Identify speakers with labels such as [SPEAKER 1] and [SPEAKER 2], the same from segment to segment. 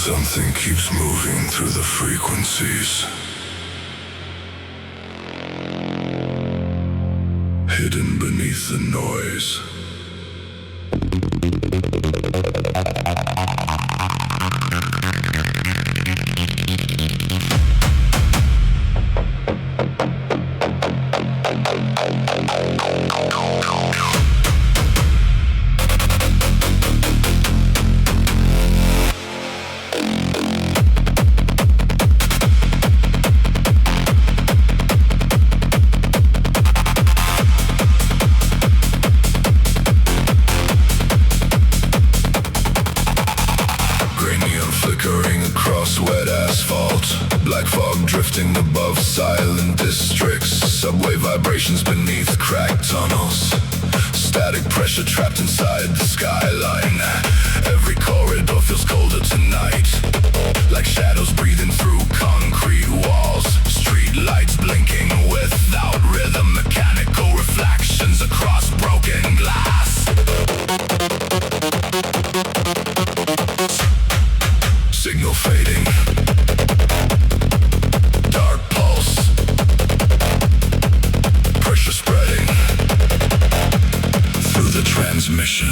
[SPEAKER 1] Something keeps moving through the frequencies, hidden beneath the noise. Drifting above silent districts, subway vibrations beneath cracked tunnels, static pressure trapped inside the skyline. Every corridor feels colder tonight, like shadows breathing through concrete walls. Street lights blinking without rhythm, mechanical reflections across broken glass. Signal fading, dark pulse, pressure spreading through the transmission.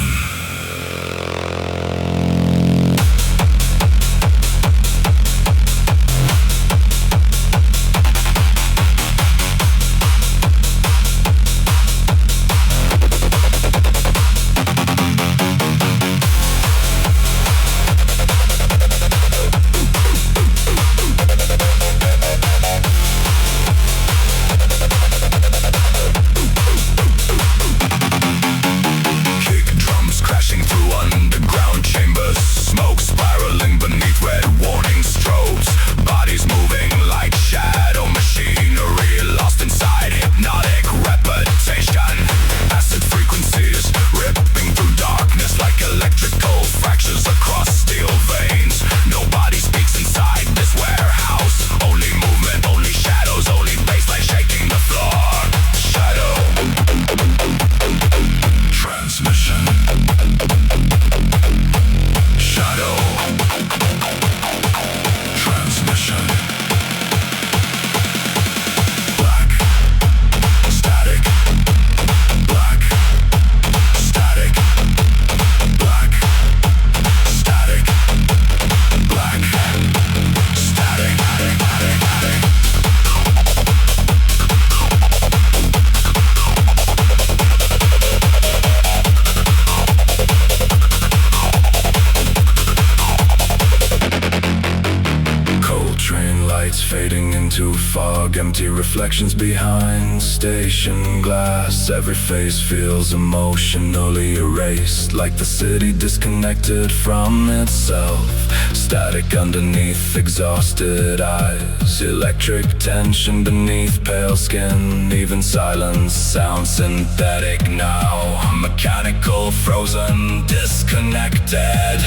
[SPEAKER 1] Empty reflections behind station glass. Every face feels emotionally erased, like the city disconnected from itself. Static underneath exhausted eyes, electric tension beneath pale skin. Even silence sounds synthetic now, mechanical, frozen, disconnected.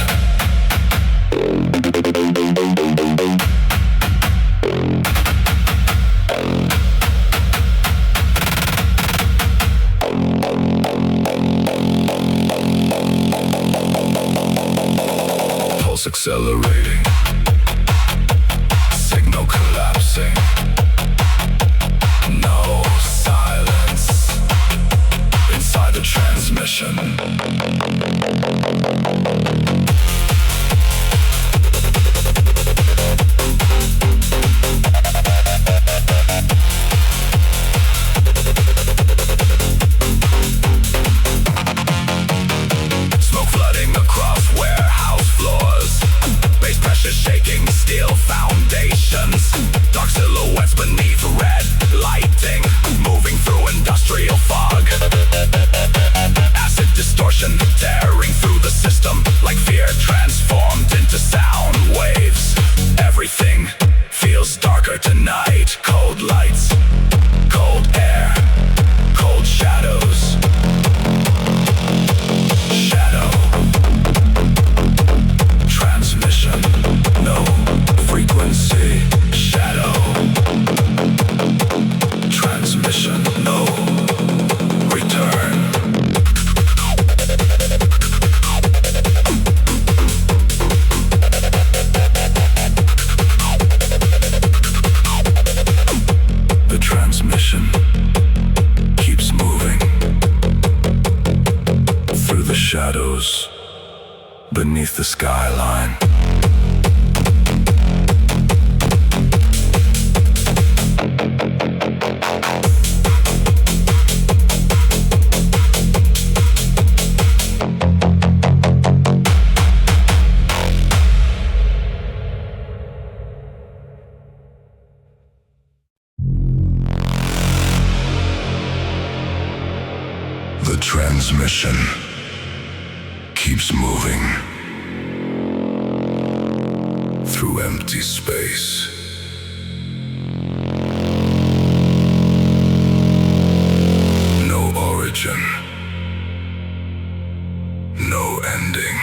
[SPEAKER 1] Pulse accelerating, signal collapsing. No silence inside the transmission. Shaking steel foundations, dark silhouettes beneath red lighting, moving through industrial fog. Acid distortion tearing through the system, like fear transformed into sound waves. Everything feels darker tonight. Cold lights, cold air, cold shadows. Shadow transmission. No frequency, shadow transmission, no return. shadows beneath the skyline. The transmission keeps moving through empty space. No origin, no ending.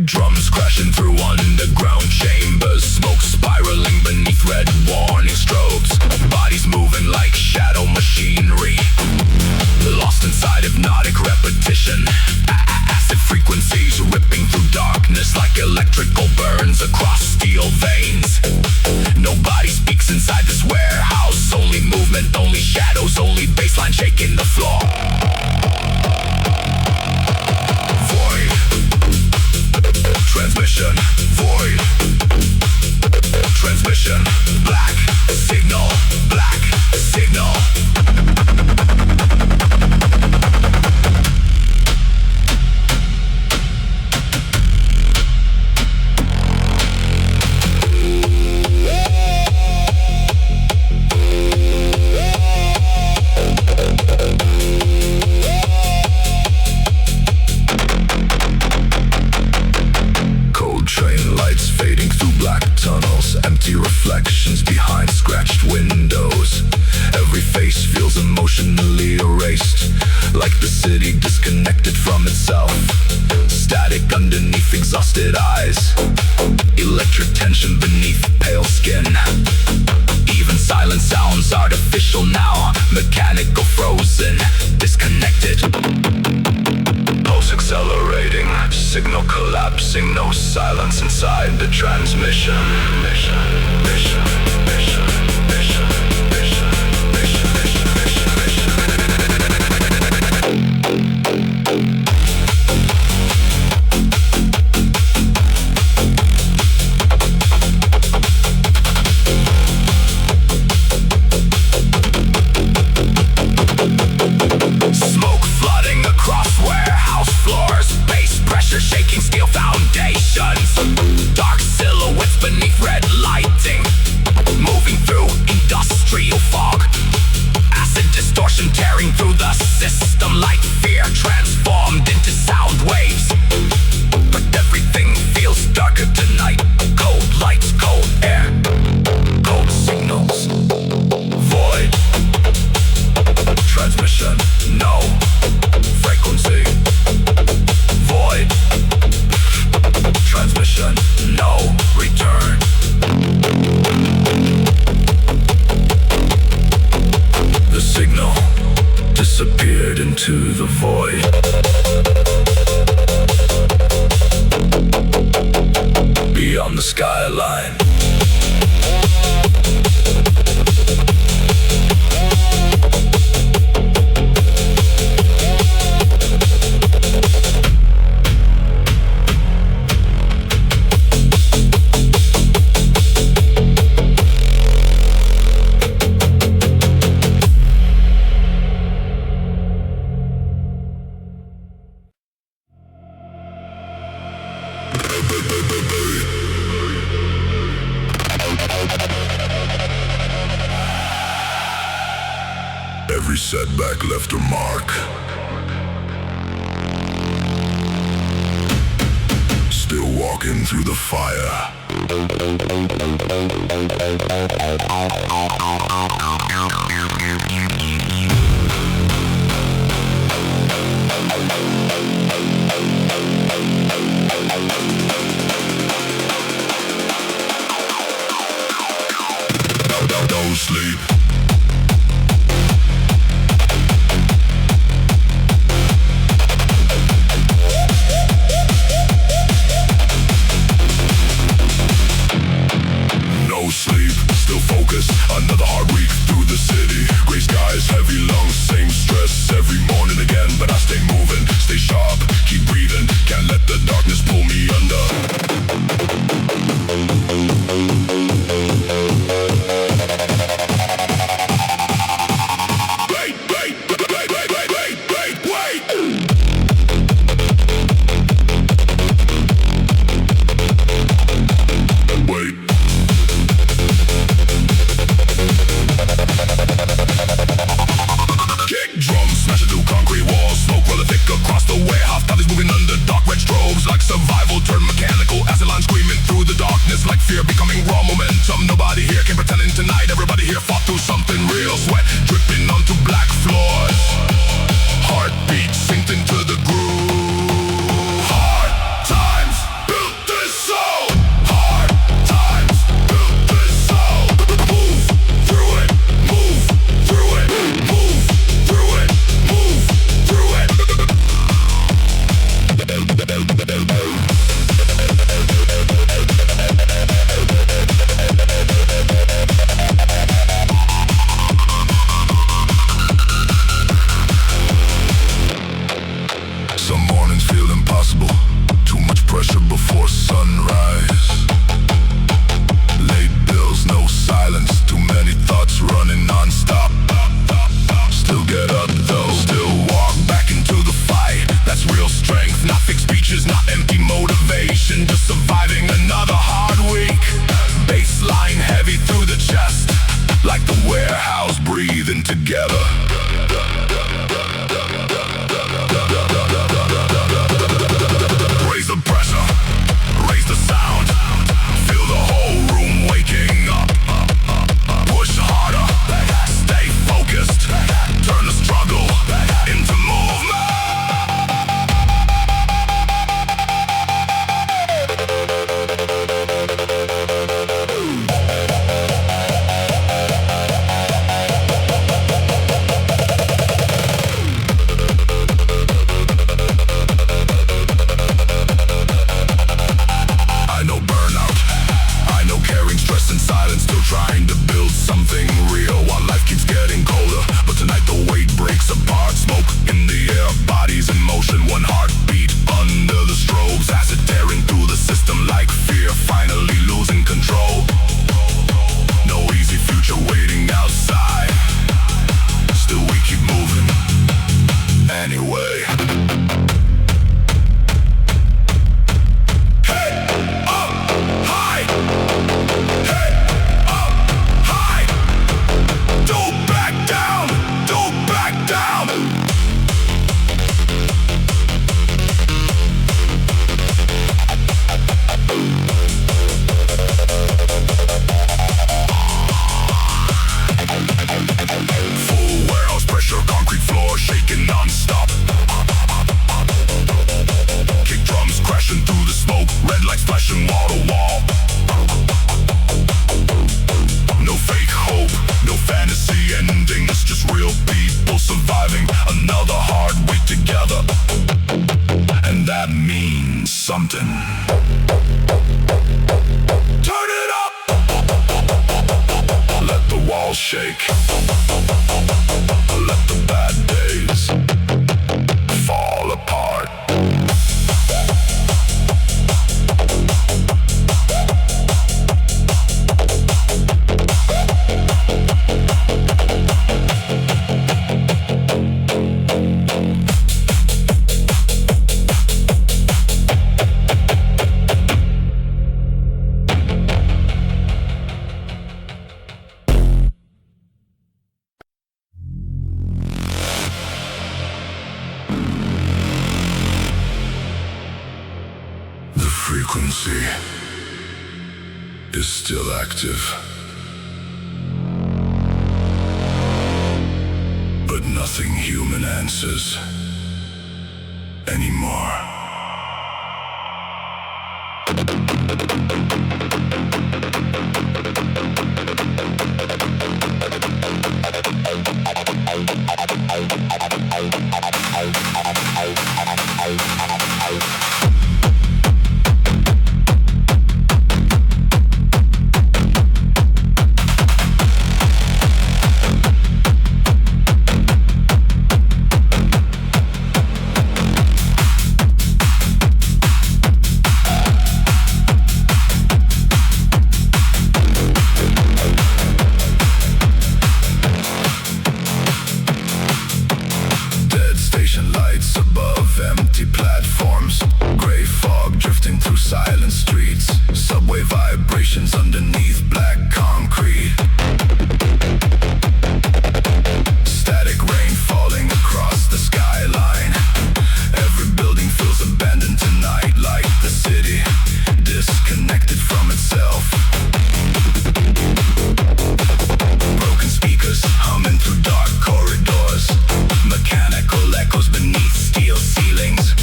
[SPEAKER 1] Drums crashing through underground chambers, smoke spiraling beneath red warning strobes. Bodies moving like shadow machinery, lost inside hypnotic repetition. Acid frequencies ripping through darkness like electrical burns across steel veins. Nobody speaks inside this warehouse, only movement, only shadows, only baseline shaking the floor. Transmission, void. Transmission, black signal, black signal. Empty reflections behind scratched windows. Every face feels emotionally erased, like the city disconnected from itself. Static underneath exhausted eyes, electric tension beneath pale skin. Even silence sounds artificial now, mechanical, frozen, disconnected. Pulse accelerating, signal collapsing, no silence inside the transmission. Mission, mission, mission, mission, mission, mission, mission, mission, Smoke flooding across Beyond the skyline. Every setback left a mark. Still walking through the fire. Don't sleep. Another hard week through the city. Gray skies, heavy lungs, same stress every morning again. But I stay moving, stay sharp, keep breathing. Can't let the darkness pull me under. Like fear becoming raw momentum. Nobody here can pretend tonight. Everybody here fought through something real. Sweat dripping onto black floors. Heartbeat synced into the groove. Hard times built this soul. Hard times built this soul. Move through it. Move through it. Move through it. Move through it. Before sunrise. Late bills, no silence. Too many thoughts running nonstop. Still get up though. Still walk back into the fight. That's real strength. Not fake speeches, not empty motivation. Just surviving another hard week. Baseline heavy through the chest. Like the warehouse breathing together. Raise the pressure. Raise the sound. Feel the whole room waking up. Push harder. Stay focused. Turn the struggle into movement. Trying to build something real while life keeps getting colder. But tonight the weight breaks apart. Smoke in the air, bodies in motion. One heartbeat under the strobes. Acid tearing through the system like fear. Finally losing control. No easy future waiting outside. Still we keep moving anyway. Full warehouse pressure, concrete floor shaking nonstop. something. Turn it up. Let the walls shake. Let the bad days fall apart. Frequency is still active, but nothing human answers anymore. Lights above empty platforms, gray fog drifting through silent streets, subway vibrations underneath black concrete, static rain falling across the skyline. Every building feels abandoned tonight, like the city disconnected from itself. Broken speakers humming through dark corridors, mechanical echoes beneath steel ceilings.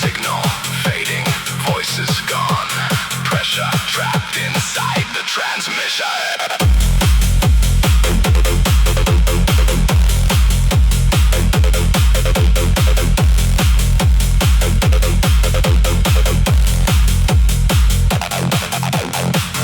[SPEAKER 1] Signal fading, voices gone, pressure trapped inside the transmission.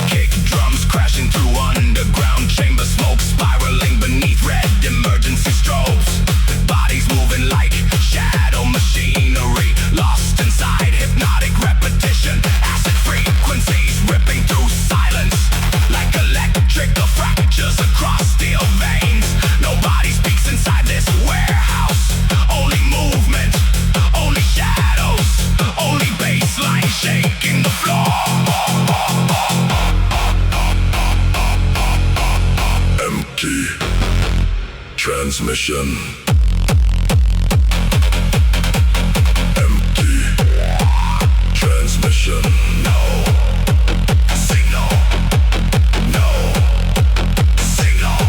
[SPEAKER 1] Kick drums crashing through underground chamber smoke, spiraling beneath red emergency strobes. Bodies moving like shadow machinery, lost inside hypnotic repetition. Acid frequencies ripping through silence like electrical fractures across steel veins. Nobody speaks inside this warehouse. Only movement, only shadows, only bassline shaking the floor. Empty transmission. Empty transmission. No signal. No signal.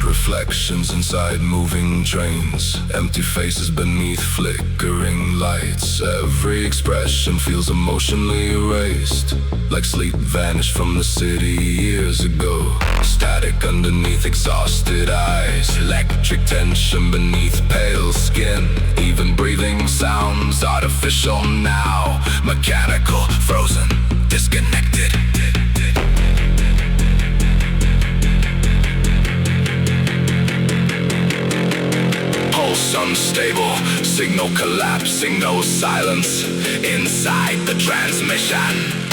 [SPEAKER 1] Reflections inside moving trains, empty faces beneath flickering lights. Every expression feels emotionally erased, like sleep vanished from the city years ago. Static underneath exhausted eyes, electric tension beneath pale skin. Even breathing sounds artificial now, mechanical, frozen, disconnected. Pulse unstable, signal collapsing, no silence inside the transmission.